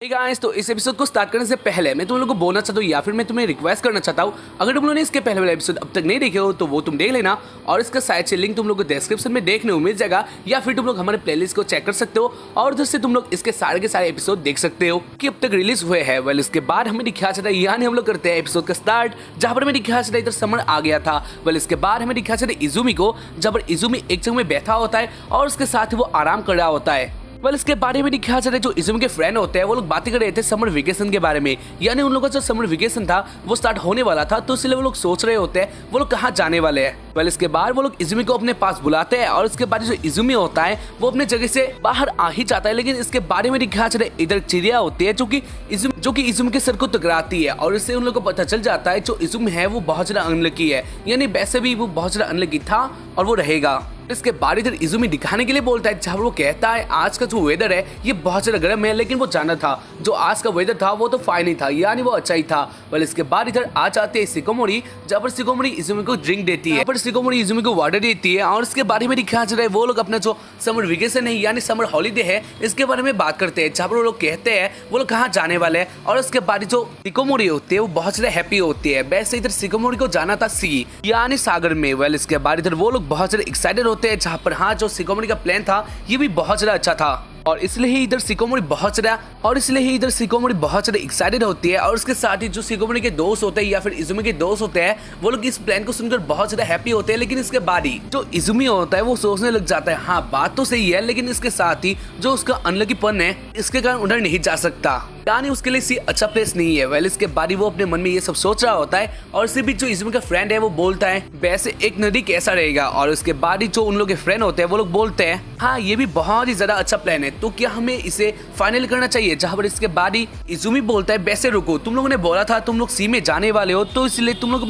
Hey guys, तो इस episode को स्टार्ट करने से पहले मैं तुम लोगों को बोलना चाहता हूँ या फिर मैं तुम्हें रिक्वेस्ट करना चाहता हूँ, अगर तुम लोगों ने इसके पहले वाला एपिसोड अब तक नहीं देखे हो तो वो तुम देख लेना और इसका साइड से लिंक तुम लोग को डिस्क्रिप्शन में देखने को मिल जाएगा, या फिर तुम लोग हमारे प्लेलिस्ट को चेक कर सकते हो और उधर से तुम लोग इसके सारे के सारे एपिसोड देख सकते हो कि अब तक रिलीज हुए हैं। वेल इसके बाद हमें दिखाया जाता है, यानी हम लोग करते हैं एपिसोड का स्टार्ट, जहाँ पर हमें दिखाया जाता है इधर समर आ गया था। वेल इसके बाद हमें दिखाया जाता है इजुमी को, जहाँ पर इजुमी एक जगह में बैठा होता है और उसके साथ ही वो आराम कर रहा होता है। वेल इसके बारे में दिखाया जाता है जो इजुमी के फ्रेंड होते हैं वो लोग बातें कर रहे थे समर वेकेशन के बारे में, यानी उन लोगों का जो समर वेकेशन था वो स्टार्ट होने वाला था, तो इसलिए वो लोग सोच रहे होते हैं वो लोग कहाँ जाने वाले हैं। वेल इसके बाद वो लोग इजुमी को अपने पास बुलाते हैं और इसके बाद जो इजुमी होता है वो अपने जगह से बाहर आ ही जाता है, लेकिन इसके बारे में दिखाया जाता है इधर चिड़िया होती है जो कि इजुमी के सर को टकराती है और इससे उन लोगों को पता चल जाता है जो इजुमी है वो बहुत ज्यादा अनलकी है, यानी वैसे भी वो बहुत ज्यादा अनलकी था और वो रहेगा। इसके बाद इधर इजुमी दिखाने के लिए बोलता है, जहाँ वो कहता है आज का जो वेदर है ये बहुत ज्यादा गर्म है, लेकिन वो जाना था जो आज का वेदर था वो तो फाइन ही था, यानी वो अच्छा ही था। वेल इसके बाद इधर आ जाते हैं सिकोमोरी, जहाँ पर सिकोमोरी इजुमी को ड्रिंक देती है, पर सिकोमोरी इजुमी को वाटर देती है और इसके बारे में दिखाया जा रहा है वो लोग अपना जो समर वेकेशन है यानी समर हॉलीडे है इसके बारे में बात करते हैं, जहाँ पर वो लोग कहते हैं वो लोग कहाँ जाने वाले हैं और उसके बाद जो सिकोमोरी होती है वो बहुत ज्यादा हैप्पी होती है। वैसे इधर सिकोमोरी को जाना था सी यानी सागर में। वेल इसके बाद इधर वो लोग बहुत ज्यादा एक्साइटेड होते हैं, जहाँ पर हाँ जो सिकोमोरी का प्लान था ये भी बहुत ज्यादा अच्छा था और इसलिए ही इधर सिकोमोरी बहुत ज्यादा एक्साइटेड होती है और उसके साथ ही जो सिकोमोरी के दोस्त होते हैं या फिर इजुमी के दोस्त होते हैं वो लोग इस प्लान को सुनकर बहुत ज्यादा हैप्पी होते हैं। लेकिन इसके बाद ही जो इजुमी होता है वो सोचने लग जाता है हाँ बात तो सही है, लेकिन इसके साथ ही जो उसका अनलकीपन है इसके कारण उधर नहीं जा सकता, यानी उसके लिए सी अच्छा प्लेस नहीं है। वेल इसके बाद वो अपने मन में ये सब सोच रहा होता है और इसी बीच जो इजुमी का फ्रेंड है वो बोलता है वैसे एक नदी कैसा रहेगा, और उसके बाद ही जो उन लोग के फ्रेंड होते हैं वो लोग बोलते हैं हाँ ये भी बहुत ही ज्यादा अच्छा प्लान है, तो क्या हमें इसे फाइनल करना चाहिए। जहाँ पर इसके बाद ही इजुमी बोलता है वैसे रुको, तुम लोगों ने बोला था तुम लोग सी में जाने वाले हो, तो इसलिए तुम लोग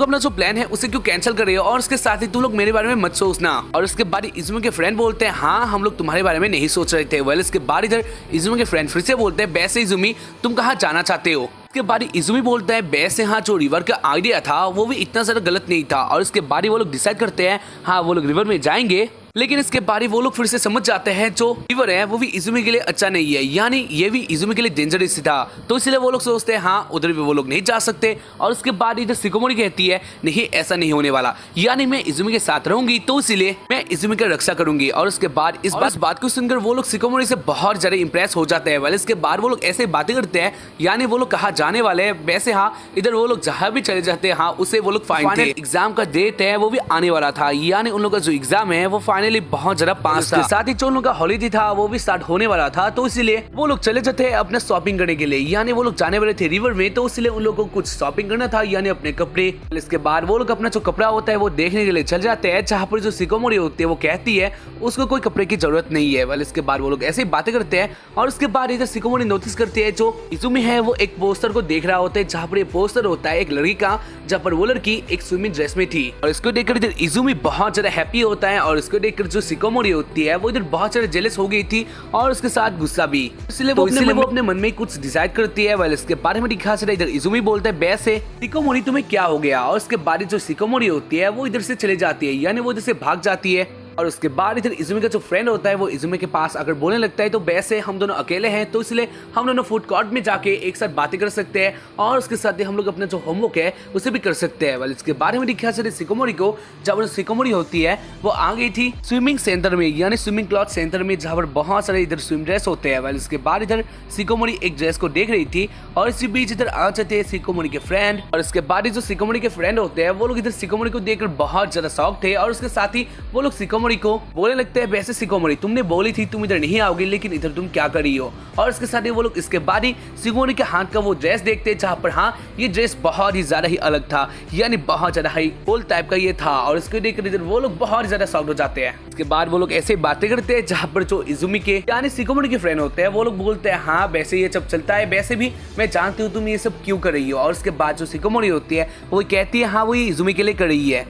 अपना जो प्लान है उसे क्यों कैंसिल कर रहे हो, और उसके साथ ही तुम लोग मेरे बारे में मत सोचना। और उसके बाद इजुमी के फ्रेंड बोलते हैं हाँ हम लोग तुम्हारे बारे में नहीं सोच रहे थे। वेल इसके बाद इधर इजुमी के फ्रेंड फिर से बोलते हैं वैसे इजुमी तुम कहाँ जाना चाहते हो। इसके बाद इजुमी बोलता है वैसे हाँ जो रिवर का आइडिया था वो भी इतना ज्यादा गलत नहीं था, और इसके बाद वो लोग डिसाइड करते हैं हाँ वो लोग रिवर में जाएंगे। लेकिन इसके बाद वो लोग फिर से समझ जाते हैं जो रिवर है वो भी इजुमी के लिए अच्छा नहीं है, यानी ये भी इजुमी के लिए डेंजरस था, तो इसलिए वो लोग सोचते हैं हाँ उधर भी वो लोग नहीं जा सकते। और उसके बाद इधर सिकोमोरी कहती है नहीं ऐसा नहीं होने वाला, यानी मैं इजुमी के साथ रहूंगी तो इसलिए मैं इजुमी की रक्षा करूंगी। और उसके बाद इस बात को सुनकर वो लोग सिकोमोरी से बहुत ज्यादा इंप्रेस हो जाते हैं। वाले इसके बाद वो लोग ऐसे बातें करते हैं यानी वो लोग कहाँ जाने वाले हैं। वैसे हाँ इधर वो लोग जहाँ भी चले जाते हैं हाँ उसे वो लोग फाइनल एग्जाम का डेट है वो भी आने वाला था, यानी उन लोग का जो एग्जाम है वो फाइनली बहुत ज्यादा पास था। साथ ही जो उन लोग का हॉलीडे था वो भी स्टार्ट होने वाला था, तो इसलिए वो लोग चले जाते हैं अपने शॉपिंग करने के लिए, यानी वो लोग जाने वाले थे रिवर में, तो इसलिए उन लोगों को कुछ शॉपिंग करना था यानी अपने कपड़े। इसके बाद वो लोग अपना जो कपड़ा होता है वो देखने के लिए चल जाते हैं, जहाँ पर जो सिकोमोरी होती है वो कहती है उसको कोई कपड़े की जरूरत नहीं है। वाले इसके बाद वो लोग ऐसे ही बातें करते हैं और उसके बाद इधर सिकोमोरी नोटिस करती है जो इजुमी है वो एक पोस्टर को देख रहा होता है, जहाँ पर ये पोस्टर होता है एक लड़की का, जहाँ पर वो लड़की एक स्विमिंग ड्रेस में थी। और इसको देखकर इधर इजुमी बहुत ज्यादा हैप्पी होता है और इसको देखकर जो सिकोमोरी होती है वो इधर बहुत ज्यादा जेलस हो गई थी और उसके साथ गुस्सा भी, इसलिए वो अपने मन में कुछ डिसाइड करती है। वाले इसके बारे में दिखा से इधर इजुमी बोलता है वैसे सिकोमोरी तुम्हें क्या हो गया, और उसके बाद जो सिकोमोरी होती है वो इधर से चले जाती है, यानी वो इधर से भाग जाती है। और उसके बाद इधर इजुमी का जो फ्रेंड होता है वो इजुमी के पास अगर बोलने लगता है तो वैसे हम दोनों अकेले हैं तो इसलिए हम दोनों फूड कोर्ट में जाके एक साथ बातें कर सकते हैं और उसके साथ ही हम लोग अपना जो होमवर्क है उसे भी कर सकते हैं। वाले इसके बारे में दिखाया जाता है सिकोमोरी को, जब सिकोमोरी होती है वो आ गई थी स्विमिंग सेंटर में यानी स्विमिंग क्लॉथ सेंटर में, जहाँ पर बहुत सारे इधर स्विम ड्रेस होते हैं। वाले इसके बाद इधर सिकोमोरी एक ड्रेस को देख रही थी और इसी बीच इधर आ जाते हैं सिकोमोरी के फ्रेंड, और इसके बाद जो सिकोमोरी के फ्रेंड होते हैं वो लोग इधर सिकोमोरी को देखकर बहुत ज्यादा शॉक थे और उसके साथ ही वो लोग सिकोमोरी को बोलने लगते हैं वैसे सिकोमोरी तुमने बोली थी तुम इधर नहीं आओगी, लेकिन इधर तुम क्या कर रही हो। और इसके साथ ही वो लोग इसके बाद ही सिकोमोरी के हाथ का वो ड्रेस देखते हैं, जहाँ पर हाँ ये ड्रेस बहुत ही ज्यादा ही अलग था, यानी बहुत ज्यादा ही ओल्ड टाइप का ये था, और इसको देखकर इधर वो लोग बहुत ज्यादा शॉक्ड हो जाते हैं। इसके बाद वो लोग ऐसे बातें करते हैं, जहाँ पर जो इजुमी के यानी सिकोमोरी के फ्रेंड होते हैं वो लोग बोलते हैं हाँ वैसे ये सब चलता है, वैसे भी मैं जानती हूँ तुम ये सब क्यों कर रही हो। और उसके बाद जो सिकोमोरी होती है वो कहती है हाँ वो ये इजुमी के लिए कर रही है,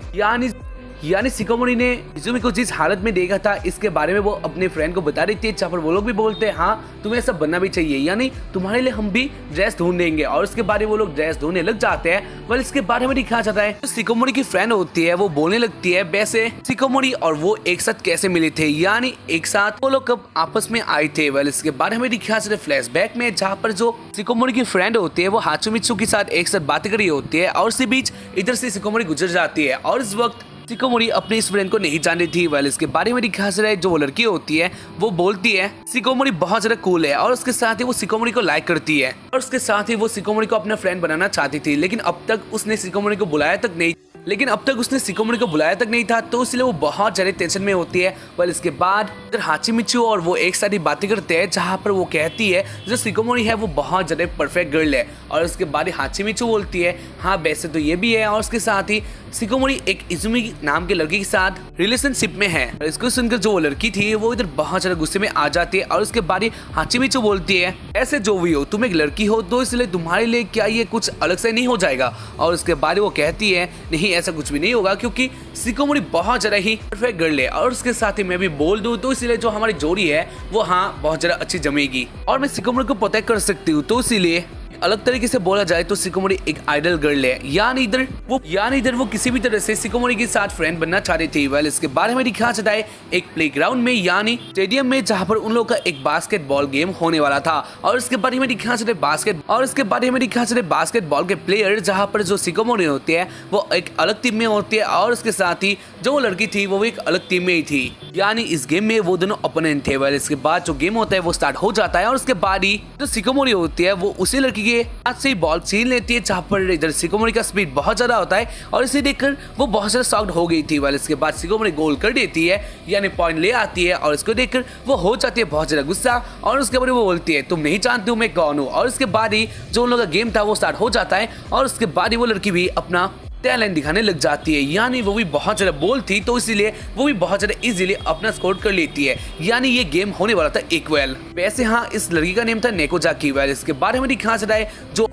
यानी शिकोमोरी ने इजुमी को जिस हालत में देखा था इसके बारे में वो अपने फ्रेंड को बता रही थी, जहाँ पर वो लोग भी बोलते हैं हाँ तुम्हें ऐसा बनना भी चाहिए, यानी तुम्हारे लिए हम भी ड्रेस ढूंढ देंगे। और उसके बाद वो लोग ड्रेस ढूंढने लग जाते हैं। वेल इसके बारे में दिखाया जाता है शिकोमोरी की फ्रेंड होती है वो बोलने लगती है वैसे शिकोमोरी और वो एक साथ कैसे मिले थे, यानी एक साथ वो लोग कब आपस में आए थे। वेल इसके बारे में दिखाया जाता है फ्लैशबैक में, जहाँ पर जो शिकोमोरी की फ्रेंड होती है वो हाचुमित्सु के साथ एक साथ बातें कर रही होती है और इसी बीच इधर से शिकोमोरी गुजर जाती है और इस वक्त शिकोमोरी अपने इस फ्रेंड को नहीं जानती थी। वेल इसके बारे में दिखाया जा रहा है जो वो लड़की होती है वो बोलती है शिकोमोरी बहुत ज्यादा कूल है और उसके साथ ही वो शिकोमोरी को लाइक करती है और उसके साथ ही वो शिकोमोरी को अपना फ्रेंड बनाना चाहती थी, लेकिन अब तक उसने शिकोमोरी को बुलाया तक नहीं था, तो इसलिए वो बहुत ज्यादा टेंशन में होती है। वेल इसके बाद इधर हाचिमिचू और वो एक साथ ही बातें करते हैं, जहाँ पर वो कहती है जो शिकोमोरी है वो बहुत ज्यादा परफेक्ट गर्ल है और उसके बाद हाचिमिचू बोलती है हाँ वैसे तो ये भी है और उसके साथ ही शिकोमोरी एक इजुमी नाम के लड़की के साथ रिलेशनशिप में है। और इसको सुनकर जो वो लड़की थी वो इधर बहुत ज्यादा गुस्से में आ जाती है और उसके बाद हाचिमिचू बोलती है ऐसे जो भी हो तुम एक लड़की हो तो इसलिए तुम्हारे लिए क्या ये कुछ अलग से नहीं हो जाएगा। और उसके बाद वो कहती है नहीं ऐसा कुछ भी नहीं होगा क्योंकि शिकोमोरी बहुत ज्यादा ही परफेक्ट गर्ल है और उसके साथ ही मैं भी बोल दूं तो इसलिए जो हमारी जोड़ी है वो हाँ बहुत ज्यादा अच्छी जमेगी और मैं शिकोमोरी को प्रोटेक्ट कर सकती हूँ। तो इसीलिए अलग तरीके से बोला जाए तो शिकोमोरी एक आइडल गर्ल है, यानी इधर वो किसी भी तरह से शिकोमोरी के साथ फ्रेंड बनना चाहती थी। वेल इसके बारे में दिखाया जाता है एक प्लेग्राउंड में यानी स्टेडियम में, जहाँ पर उन लोगों का एक बास्केटबॉल गेम होने वाला था और इसके बारे में दिखाया जाता है बास्केटबॉल के प्लेयर, जहाँ पर जो शिकोमोरी होती है वो एक अलग टीम में होती है और उसके साथ ही जो वो लड़की थी वो एक अलग टीम में ही थी, यानी इस गेम में वो दोनों ओपोनेंट थे। वेल इसके बाद जो गेम होता है वो स्टार्ट हो जाता है और उसके बाद ही जो शिकोमोरी होती है वो उसी लड़की के हाथ से बॉल छीन लेती है, जहाँ पर इधर शिकोमोरी का स्पीड बहुत ज्यादा होता है और इसे देखकर वो बहुत ज्यादा शॉक्ड हो गई थी। वेल इसके बाद शिकोमोरी गोल कर देती है यानी पॉइंट ले आती है और इसको देखकर वो हो जाती है बहुत ज्यादा गुस्सा और उसके बाद वो बोलती है तुम नहीं जानती हूँ मैं कौन हूँ। और उसके बाद ही जो उन लोगों का गेम था वो स्टार्ट हो जाता है और उसके बाद ही वो लड़की भी अपना टैलेंट दिखाने लग जाती है, यानी वो भी बहुत ज्यादा बोल थी तो इसीलिए वो भी बहुत ज्यादा इजीली अपना स्कोर कर लेती है, यानी ये गेम होने वाला था इक्वल। वैसे हाँ इस लड़की का नेम था नेकोजाकी। वेल इसके बारे में दिखाया जाता है जो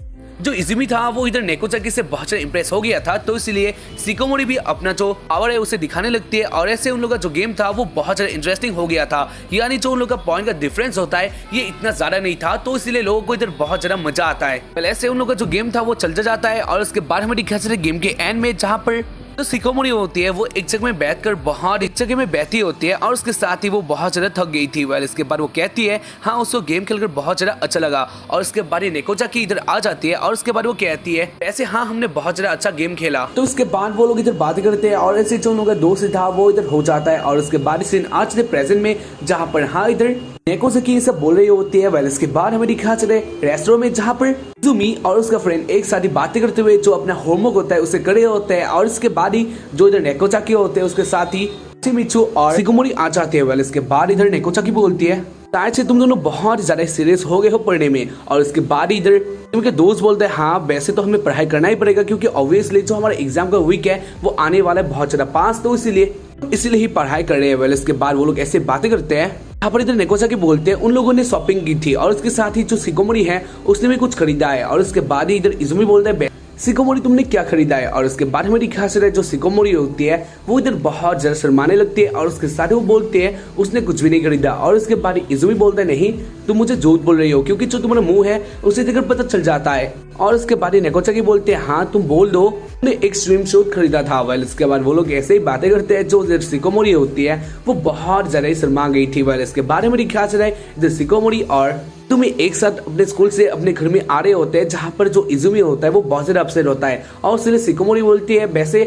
इजुमी था वो इधर नेकोजाकी से बहुत ज्यादा इंप्रेस हो गया था, तो इसलिए शिकोमोरी भी अपना जो पावर है उसे दिखाने लगती है और ऐसे उन लोगों का जो गेम था वो बहुत ज्यादा इंटरेस्टिंग हो गया था, यानी जो उन लोगों का पॉइंट का डिफरेंस होता है ये इतना ज्यादा नहीं था, तो इसलिए लोगों को इधर बहुत ज्यादा मजा आता है। पहले ऐसे उन लोगों का जो गेम था वो चलता जाता है और उसके बाद हमें दिखाया जाता है गेम के एंड में, जहाँ पर तो शिकोमोरी होती है वो एक जगह में बैठकर बहुत एक जगह में बैठी होती है और उसके साथ ही वो बहुत ज्यादा थक गई थी। वेल इसके बाद वो कहती है हाँ उसको गेम खेलकर बहुत ज्यादा अच्छा लगा और उसके बाद नेकोजाकी इधर आ जाती है और उसके बाद वो कहती है वैसे हाँ हमने बहुत ज्यादा अच्छा गेम खेला। तो उसके बाद वो लोग इधर बातें करते हैं और ऐसे जो उनका दोस्त था वो इधर हो जाता है और उसके बाद सीन आज के प्रेजेंट में, जहाँ पर हाँ इधर नेकोजाकी ये सब बोल रही होती है। वेल इसके बाद हमें दिखा चले रेस्टोरेंट में, जहाँ पर इजुमी और उसका फ्रेंड एक साथ ही बातें करते हुए जो अपना होमवर्क होता है उसे करे होते हैं और इसके बाद ही जो इधर नेकोजाकी होते हैं उसके साथ ही हाचिमिचू और शिकोमोरी आ जाते हैं। वेल इसके बाद इधर नेकोजाकी बोलती है शायद से तुम दोनों बहुत ज्यादा सीरियस हो गए हो पढ़ने में और इसके बाद इधर उनके दोस्त बोलते हैं हाँ वैसे तो हमें पढ़ाई करना ही पड़ेगा क्योंकि ऑब्वियसली जो हमारा एग्जाम का वीक है वो आने वाला है बहुत ज्यादा पास, तो इसीलिए ही पढ़ाई कर रहे हैं। वेल इसके बाद वो लोग ऐसे बातें करते हैं, यहाँ पर इधर नेकोजाकी बोलते हैं उन लोगों ने शॉपिंग की थी और उसके साथ ही जो शिकोमोरी है उसने भी कुछ खरीदा है और उसके बाद ही इधर इजुमी बोलता है शिकोमोरी तुमने क्या खरीदा है। और उसके बाद हमें दिखा सकते हैं जो शिकोमोरी होती है वो इधर बहुत ज्यादा शर्माने लगती है और उसके साथ वो बोलते हैं उसने कुछ भी नहीं खरीदा और उसके बाद इजुमी बोलता है नहीं तुम मुझे झूठ बोल रही हो क्योंकि जो तुम्हारा मुंह है उसे देखकर पता चल जाता है। और उसके बाद नेकोजाकी बोलते हैं हाँ तुम बोल दो तुमने एक स्विम सूट खरीदा था। वेल इसके बाद वो लोग ऐसे ही बातें करते हैं, जो शिकोमोरी होती है वो बहुत ज्यादा ही शर्मा गई थी। वेल इसके बारे में दिखा सकता है इधर शिकोमोरी और तुम्हें एक साथ अपने स्कूल से अपने घर में आ रहे होते हैं, जहाँ पर जो इजुमी होता है वो बहुत ज्यादा अपसेट होता है और उससे शिकोमोरी बोलती है वैसे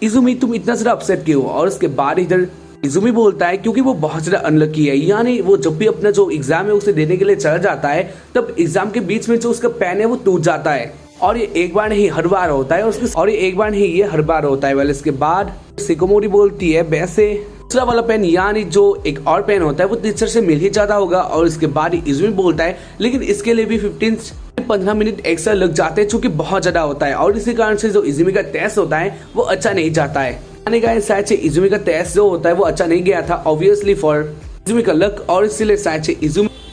इजुमी तुम इतना ज्यादा अपसेट क्यों। और उसके बाद इधर इजुमी बोलता है क्योंकि वो बहुत ज्यादा अनलकी है, यानी वो जब भी अपना जो एग्जाम है उसे देने के लिए चला जाता है तब एग्जाम के बीच में जो उसका पेन है वो टूट जाता है और ये एक बार नहीं हर बार होता है वेल इसके बाद शिकोमोरी बोलती है वैसे दूसरा वाला पेन यानी जो एक और पेन होता है वो टीचर से मिल ही जाता होगा। और इसके बाद इजुमी बोलता है लेकिन इसके लिए भी 15 मिनट एक्स्ट्रा लग जाते हैं क्योंकि बहुत ज्यादा होता है और इसी कारण से जो इजुमी का टेस्ट होता है वो अच्छा नहीं जाता है। शायद से इजुमी का टेस्ट जो होता है वो अच्छा नहीं गया था ऑब्वियसली फॉर इजुमी का लक और इसीलिए शायद से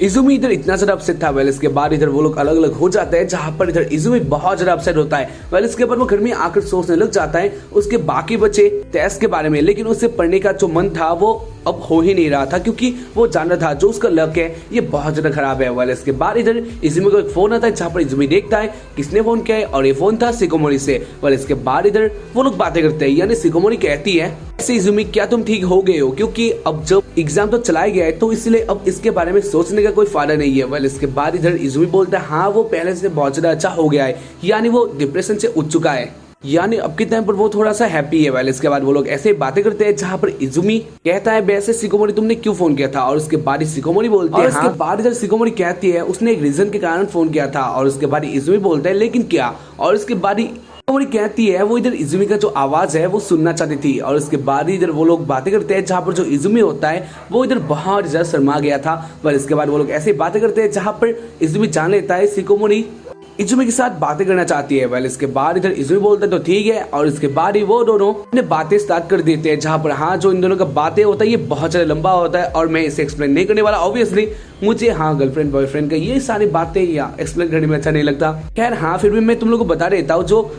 इजुमी इधर इतना ज्यादा अपसेट था। वेल इसके बाद इधर वो लोग अलग अलग हो जाते हैं, जहां पर इधर इजुमी बहुत ज्यादा अपसेट होता है। वेल इसके बाद वो घर में आकर सोचने लग जाता है उसके बाकी बचे टेस्ट के बारे में, लेकिन उससे पढ़ने का जो मन था वो अब हो ही नहीं रहा था, क्योंकि वो जान रहा था जो उसका लक है ये बहुत ज्यादा खराब है। वेल इसके बाद इधर इजुमी को एक फोन आता है, जहां पर इजुमी देखता है किसने फोन किया है, और ये फोन था शिकोमोरी से। वेल इसके बाद इधर वो लोग बातें करते हैं, यानी शिकोमोरी कहती है ऐसे इजुमी क्या तुम ठीक हो गए हो, क्योंकि अब जब एग्जाम तो चलाया गया है तो इसलिए अब इसके बारे में सोचने का कोई फायदा नहीं है। वेल इसके बाद इधर इजुमी बोलता है हाँ वो पहले से बहुत ज्यादा अच्छा हो गया है, यानी वो डिप्रेशन से उठ चुका है, यानी अब के टाइम पर वो थोड़ा सा हैप्पी है। वाले इसके बाद वो लोग ऐसे बातें करते हैं, जहां पर इजुमी कहता है वैसे शिकोमोरी तुमने क्यों फोन किया था, और उसके बाद शिकोमोरी बोलती है उसके बाद इधर शिकोमोरी कहती है उसने एक रीजन के कारण फोन किया था, और उसके बाद इजुमी बोलता है लेकिन क्या, और उसके बाद शिकोमोरी कहती है वो इधर इजुमी का जो आवाज है वो सुनना चाहती थी। और उसके बाद इधर वो लोग बातें करते हैं, जहां पर जो इजुमी होता है वो इधर बहुत ज्यादा शर्मा गया था। पर इसके बाद वो लोग ऐसे बातें करते हैं, जहां पर इजुमी जान लेता है शिकोमोरी इजुमी के साथ बातें करना चाहती है। वेल इसके बाद इधर इजुमी बोलता है तो ठीक है, और इसके बाद ही वो दोनों अपने बातें स्टार्ट कर देते हैं, जहां पर हाँ जो इन दोनों का बातें होता है ये बहुत ज्यादा लंबा होता है, और मैं इसे एक्सप्लेन नहीं करने वाला। ऑब्वियसली मुझे हाँ गर्लफ्रेंड बॉयफ्रेंड का ये सारी बातें या एक्सप्लेन करने में अच्छा नहीं लगता। खैर हाँ फिर भी मैं तुम लोग को बता देता हूँ, जो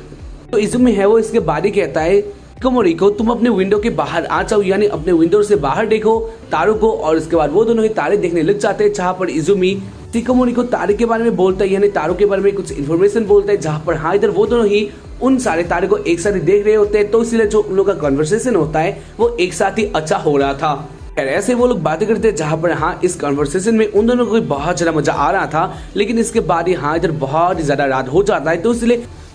इजुमी है वो इसके बाद ही कहता है शिकोमोरी को तुम अपने विंडो के बाहर आ जाओ, यानी अपने विंडो से बाहर देखो तारों को। और इसके बाद वो दोनों ही तारे देखने लग जाते हैं, जहां पर इजुमी शिकोमोरी को तारे के बारे में बोलता है, यानी तारों के बारे में कुछ इन्फॉर्मेशन बोलता है, जहां पर हाँ इधर वो दोनों ही उन सारे तारे को एक साथ देख रहे होते हैं, तो इसलिए जो उन लोग का कन्वर्सेशन होता है वो एक साथ ही अच्छा हो रहा था। ऐसे वो लोग बातें करते हैं, जहां पर हाँ इस कन्वर्सेशन में उन दोनों को बहुत ज्यादा मजा आ रहा था, लेकिन इसके बाद ही हाँ इधर बहुत ही ज्यादा रात हो जाता है,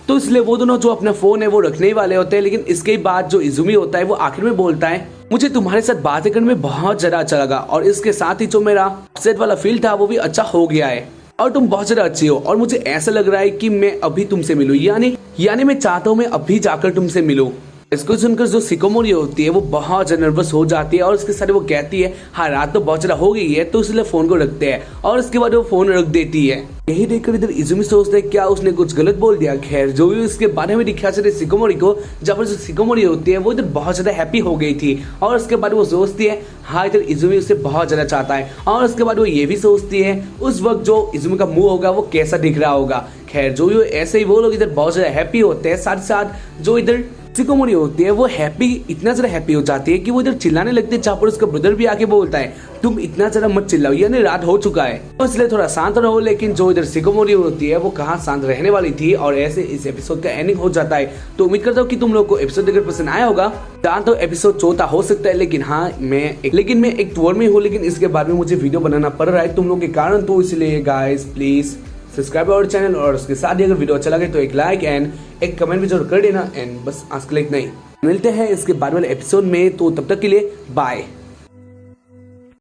तो इसलिए वो दोनों जो अपना फोन है वो रखने ही वाले होते हैं। लेकिन इसके बाद जो इजुमी होता है वो आखिर में बोलता है मुझे तुम्हारे साथ बातें करने में बहुत ज्यादा अच्छा लगा, और इसके साथ ही जो मेरा अपसेट वाला फील था वो भी अच्छा हो गया है, और तुम बहुत ज्यादा अच्छी हो, और मुझे ऐसा लग रहा है कि मैं अभी तुमसे मिलूं, यानी मैं चाहता हूँ मैं अभी जाकर तुमसे मिलूं। इसको सुनकर जो शिकोमोरी होती है वो बहुत ज्यादा नर्वस हो जाती है, और उसके साथ वो कहती है हाँ रात तो बहुत ज्यादा हो गई है, तो इसलिए फोन को रखते हैं, और उसके बाद वो फोन रख देती है। यही देखकर इधर इजुमी सोचता है क्या उसने कुछ गलत बोल दिया। खैर जो भी उसके बारे में दिखा चले शिकोमोरी को, जब पर जो शिकोमोरी होती है वो इधर बहुत ज्यादा हैप्पी हो गई थी, और उसके बाद वो सोचती है हाँ इधर इजुमी उससे बहुत ज्यादा चाहता है, और उसके बाद वो ये भी सोचती है उस वक्त जो इजुमी का मुंह होगा वो कैसा दिख रहा होगा। खैर जो भी ऐसे ही वो लोग इधर बहुत ज्यादा हैप्पी होते हैं, साथ साथ जो इधर शिकोमोरी होती है वो हैप्पी इतना ज्यादा हैप्पी हो जाती है कि वो इधर चिल्लाने लगते हैं, जहाँ पर उसका ब्रदर भी आके बोलता है तुम इतना ज्यादा मत चिल्लाओ, यानी रात हो चुका है, तो इसलिए थोड़ा शांत रहो। लेकिन जो इधर शिकोमोरी होती है वो कहाँ शांत रहने वाली थी, और ऐसे इस एपिसोड का एंडिंग हो जाता है। तो उम्मीद करता हूँ कि तुम लोग को एपिसोड देखकर पसंद आया होगा। जानता हूँ एपिसोड चौथा हो सकता है, लेकिन हाँ मैं एक टूर में हूँ, लेकिन इसके बाद में मुझे वीडियो बनाना पड़ रहा है तुम लोग के कारण, तो इसलिए guys please subscribe our channel, और उसके साथ ही अगर वीडियो अच्छा लगे तो एक लाइक एंड एक कमेंट भी जरूर कर देना। एंड बस आज के लिए इतना ही, मिलते हैं इसके बाद वाले एपिसोड में, तो तब तक के लिए बाय।